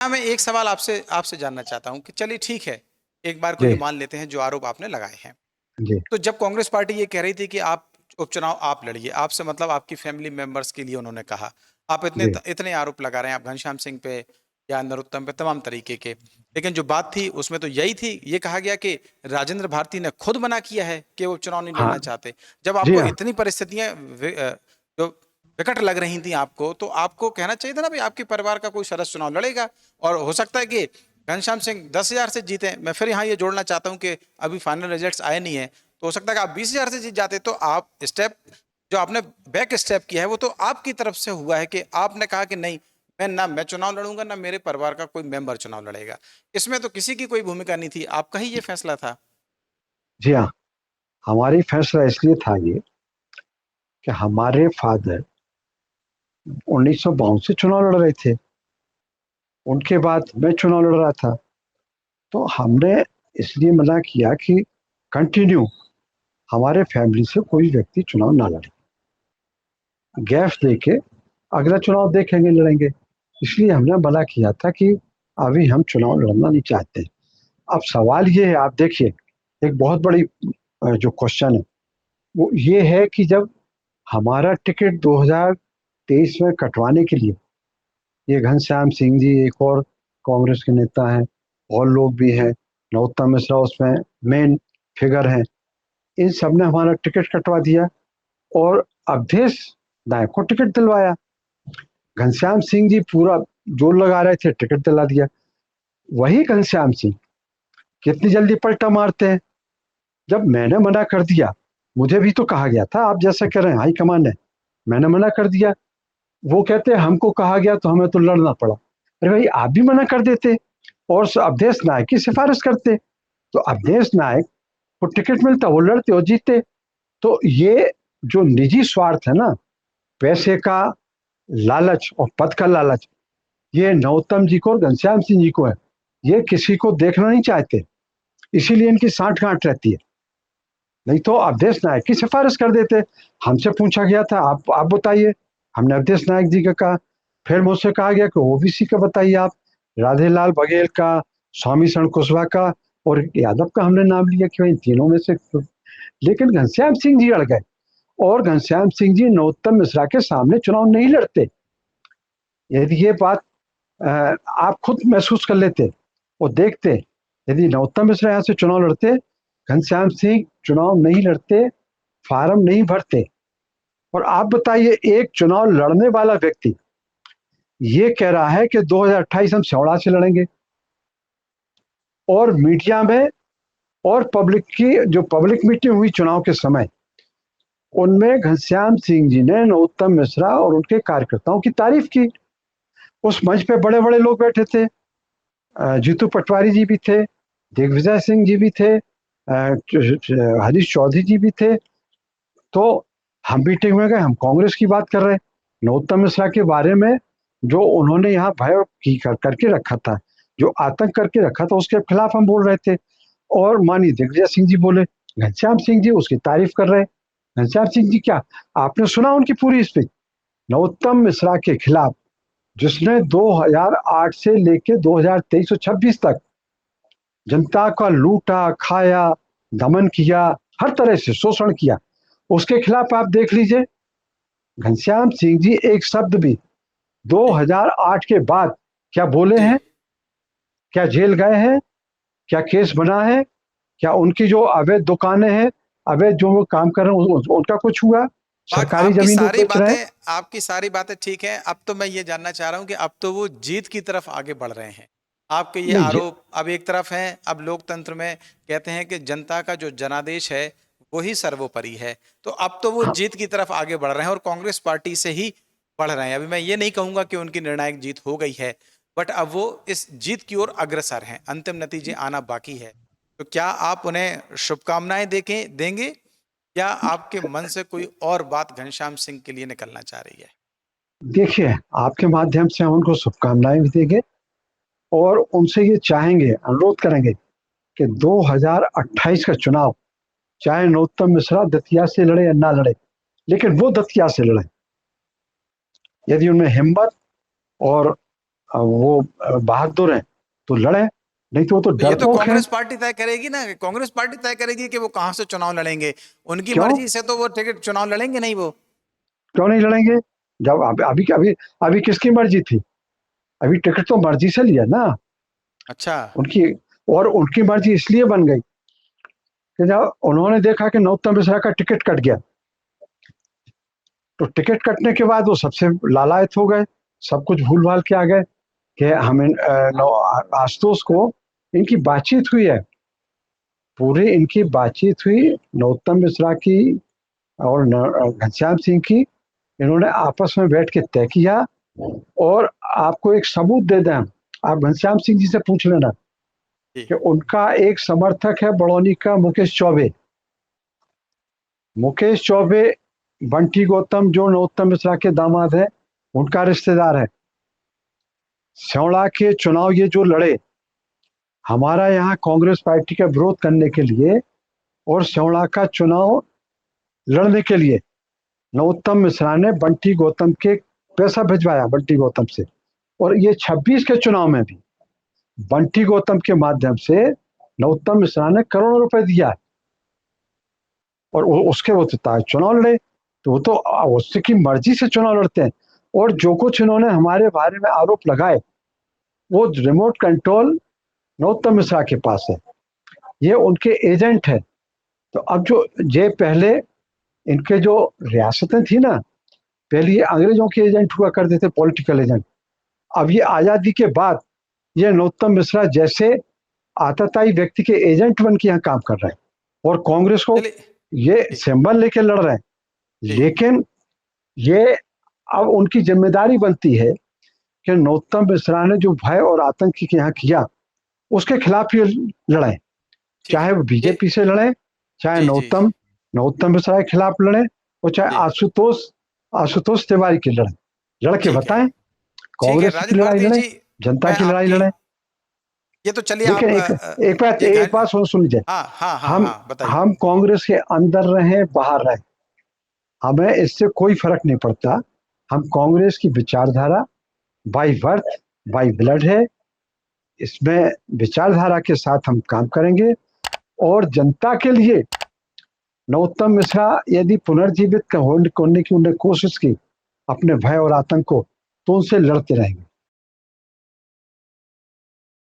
हाँ, मैं एक सवाल आपसे आपसे जानना चाहता हूँ कि चलिए ठीक है, एक बार को ये जी, मान लेते हैं जो आरोप आपने लगाए हैं। जी, तो जब कांग्रेस पार्टी ये कह रही थी कि आप उपचुनाव आप लड़िए, आपसे मतलब आपकी फैमिली मेंबर्स के लिए उन्होंने कहा। आप जी, इतने आरोप लगा रहे हैं, आप घनश्याम सिंह पे या नरोत्तम पे तमाम तरीके के। लेकिन जो बात थी उसमें तो यही थी, ये कहा गया कि राजेंद्र भारती ने खुद मना किया है कि वो चुनाव नहीं हाँ, लड़ना चाहते। जब जी आपको हाँ, इतनी परिस्थितियाँ जो विकट लग रही थी आपको, तो आपको कहना चाहिए था ना भई आपके परिवार का कोई सदस्य चुनाव लड़ेगा और हो सकता है कि घनश्याम सिंह 10,000 से जीते। मैं फिर यहाँ ये जोड़ना चाहता हूँ कि अभी फाइनल रिजल्ट्स आए नहीं है, तो हो सकता है कि आप 20,000 से जीत जाते। तो आप स्टेप जो आपने बैक स्टेप किया है वो तो आपकी तरफ से हुआ है कि आपने कहा कि नहीं, मैं चुनाव लड़ूंगा ना मेरे परिवार का कोई मेंबर चुनाव लड़ेगा। इसमें तो किसी की कोई भूमिका नहीं थी, आपका ही ये फैसला था। जी हाँ। हमारी फैसला इसलिए था ये कि हमारे फादर 1952 से चुनाव लड़ रहे थे। उनके बाद मैं चुनाव लड़ रहा था। तो हमने इसलिए मना किया कि कंटिन्यू हमारे फैमिली से कोई व्यक्ति चुनाव ना लड़े। गैप देके अगला चुनाव देखेंगे, लड़ेंगे। इसलिए हमने मना किया था कि अभी हम चुनाव लड़ना नहीं चाहते। अब सवाल ये है, आप देखिए, एक बहुत बड़ी जो क्वेश्चन है वो ये है कि जब हमारा टिकट 2023 में कटवाने के लिए ये घनश्याम सिंह जी, एक और कांग्रेस के नेता हैं, और लोग भी हैं, नरोत्तम मिश्रा उसमें मेन फिगर हैं, इन सब ने हमारा टिकट कटवा दिया और अवधेश नायक को टिकट दिलवाया। घनश्याम सिंह जी पूरा जोर लगा रहे थे, टिकट दिला दिया। वही घनश्याम सिंह कितनी जल्दी पलटा मारते हैं। जब मैंने मना कर दिया, मुझे भी तो कहा गया था, आप जैसा कह रहे हैं हाईकमान है, मैंने मना कर दिया। वो कहते हैं हमको कहा गया तो हमें तो लड़ना पड़ा। अरे भाई, आप भी मना कर देते और अवधेश नायक की सिफारिश करते, तो अवधेश नायक को टिकट मिलता, वो लड़ते और जीतते। तो ये जो निजी स्वार्थ है ना, पैसे का लालच और पद का लालच, ये नरोत्तम जी को और घनश्याम सिंह जी को है। ये किसी को देखना नहीं चाहते, इसीलिए इनकी साठ गांठ रहती है। नहीं तो अवधेश नायक की सिफारिश कर देते। हमसे पूछा गया था, आप बताइए। हमने अवधेश नायक जी का कहा। फिर मुझसे कहा गया कि ओबीसी का बताइए आप, राधेलाल बघेल का, स्वामी शरण कुशवाहा का और यादव का हमने नाम लिया कि भाई तीनों में से। लेकिन घनश्याम सिंह जी अड़ गए और घनश्याम सिंह जी नरोत्तम मिश्रा के सामने चुनाव नहीं लड़ते। यदि ये बात आप खुद महसूस कर लेते और देखते, यदि नरोत्तम मिश्रा यहाँ से चुनाव लड़ते, घनश्याम सिंह चुनाव नहीं लड़ते, फार्म नहीं भरते। और आप बताइए, एक चुनाव लड़ने वाला व्यक्ति ये कह रहा है कि 2028 हम सिवड़ा से लड़ेंगे, और मीडिया में और पब्लिक की जो पब्लिक मीटिंग हुई चुनाव के समय, उनमें घनश्याम सिंह जी ने नरोत्तम मिश्रा और उनके कार्यकर्ताओं की तारीफ की। उस मंच पे बड़े बड़े लोग बैठे थे, जीतू पटवारी जी भी थे, दिग्विजय सिंह जी भी थे, हरीश चौधरी जी भी थे। तो हम मीटिंग में गए, हम कांग्रेस की बात कर रहे हैं, नरोत्तम मिश्रा के बारे में जो उन्होंने यहाँ भय की करके रखा था, जो आतंक करके रखा था, उसके खिलाफ हम बोल रहे थे। और माननीय दिग्विजय सिंह जी बोले, घनश्याम सिंह जी उसकी तारीफ कर रहे हैं। घनश्याम सिंह जी क्या, आपने सुना उनकी पूरी स्पीच नरोत्तम मिश्रा के खिलाफ, जिसने 2008 से लेके 2023-26 तक जनता का लूटा खाया, दमन किया, हर तरह से शोषण किया, उसके खिलाफ आप देख लीजिए। घनश्याम सिंह जी एक शब्द भी जी 2008 के बाद क्या बोले जी। हैं? क्या जेल गए हैं? क्या केस बना है? क्या उनकी जो अवैध दुकानें हैं, अवैध जो वो काम कर रहे हैं, उनका कुछ हुआ? बात सरकारी जमीन वो बेच रहे हैं। आपकी सारी बातें ठीक हैं। अब तो मैं ये जानना चाह रहा हूं कि अब तो वो जीत की तरफ आगे बढ़ रहे हैं। आपके ये नहीं जी, आरोप अब एक तरफ हैं, अब लोकतंत्र में कहते हैं कि जनता का जो जनादेश है वही सर्वोपरि है। तो अब तो वो हाँ, जीत की तरफ आगे बढ़ रहे हैं और कांग्रेस पार्टी से ही बढ़ रहे हैं। अभी मैं ये नहीं कहूंगा कि उनकी निर्णायक जीत हो गई है, बट अब वो इस जीत की ओर अग्रसर हैं, अंतिम नतीजे आना बाकी है। तो क्या आप उन्हें शुभकामनाएं देखें देंगे या आपके मन से कोई और बात घनश्याम सिंह के लिए निकलना चाह रही है? देखिए, आपके माध्यम से हम उनको शुभकामनाएं भी देंगे और उनसे ये चाहेंगे, अनुरोध करेंगे कि 2028 का चुनाव, चाहे नरोत्तम मिश्रा दतिया से लड़े या ना लड़े, लेकिन वो दतिया से लड़े। यदि उनमें हिम्मत और वो बहादुर हैं तो लड़े, नहीं तो वो तो तो ये तो डरपोक हैं। कांग्रेस पार्टी तय करेगी ना, कांग्रेस पार्टी तय करेगी कि वो कहां से चुनाव लड़ेंगे। उनकी क्यों मर्जी से तो वो टिकट चुनाव लड़ेंगे नहीं वो। क्यों नहीं लड़ेंगे? जब अभी अभी अभी किसकी मर्जी थी? अभी टिकट तो मर्जी से लिया ना अच्छा। उनकी। और उनकी मर्जी इसलिए बन गई कि जब उन्होंने देखा कि नरोत्तम मिश्रा का टिकट कट गया, तो टिकट कटने के बाद वो सबसे लालायत हो गए, सब कुछ भूल भाल के आ गए कि हमें आशुतोष को, इनकी बातचीत हुई है, पूरी इनकी बातचीत हुई नरोत्तम मिश्रा की और घनश्याम सिंह की। इन्होंने आपस में बैठ के तय किया। और आपको एक सबूत दे दें, आप घनश्याम सिंह जी से पूछ लेना जी। कि उनका एक समर्थक है बड़ौनी का मुकेश चौबे। मुकेश चौबे बंटी गौतम जो नरोत्तम मिश्रा के दामाद है उनका रिश्तेदार है। स्योड़ा के चुनाव ये जो लड़े हमारा यहाँ कांग्रेस पार्टी का विरोध करने के लिए, और स्योड़ा का चुनाव लड़ने के लिए नरोत्तम मिश्रा ने बंटी गौतम के पैसा भिजवाया बंटी गौतम से। और ये 26 के चुनाव में भी बंटी गौतम के माध्यम से नरोत्तम मिश्रा ने करोड़ों रुपए दिया। और उसके वो तो चुनाव लड़े, तो वो तो उसकी मर्जी से चुनाव लड़ते हैं। और जो कुछ इन्होंने हमारे बारे में आरोप लगाए वो रिमोट कंट्रोल नरोत्तम मिश्रा के पास है, ये उनके एजेंट है। तो अब जो ये पहले इनके जो रियासतें थी ना, पहले ये अंग्रेजों के एजेंट हुआ करते थे, पॉलिटिकल एजेंट। अब ये आजादी के बाद ये नरोत्तम मिश्रा जैसे आतताई व्यक्ति के एजेंट बन के यहाँ काम कर रहे हैं और कांग्रेस को चलिए। ये जी। सिंबल लेके लड़ रहे हैं। जी। लेकिन ये अब उनकी जिम्मेदारी बनती है कि नरोत्तम मिश्रा ने जो भय और आतंक के यहाँ किया उसके खिलाफ ये लड़े, ठीक चाहे है। वो ये। बीजेपी से लड़े, चाहे जी जी जी। नरोत्तम नरोत्तम मिश्रा के खिलाफ लड़े, और चाहे जी। आशुतोष आशुतोष तिवारी की लड़े, लड़के ठीक है। बताएं। ठीक है कांग्रेस की राजन लड़ाई भारती लड़े, जी। जनता मैं की लड़ाई आपकी, लड़े। ये तो चलिए लेकिन आप एक ये बात घर। सुन लीजिए। हाँ हाँ हाँ हम हाँ बताइए। हम कांग्रेस के अंदर रहे बाहर रहे, हमें इससे कोई फर्क नहीं पड़ता। हम कांग्रेस की विचारधारा बाई बर्थ बाई ब्लड है, इसमें विचारधारा के साथ हम काम करेंगे। और जनता के लिए नरोत्तम मिश्रा यदि पुनर्जीवित करने की उन्होंने कोशिश की अपने भय और आतंक को, तो उनसे लड़ते रहेंगे।